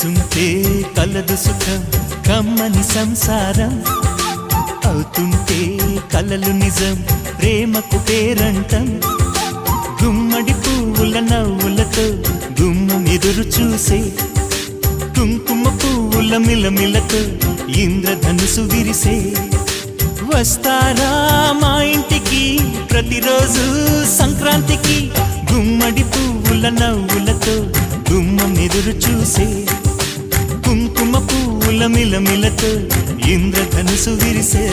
కలిసుంటే కలదు సుఖం కమ్మని సంసారం అవుతుంటే కలలు నిజం ప్రేమకు పేరంటం గుమ్మడి పువ్వుల నవ్వులతో గుమ్మం ఎదురు చూసే కుంకుమ పువ్వుల మిలమిలతో ఇంద్రధనుసు విరిసే వస్తారా మా ఇంటికి ప్రతిరోజు సంక్రాంతికి గుమ్మడి పువ్వుల నవ్వులతో గుమ్మం ఎదురు చూసే కుంకుమ పువ్వుల మిలమిలతో ఇంద్రధనుసు విరిసే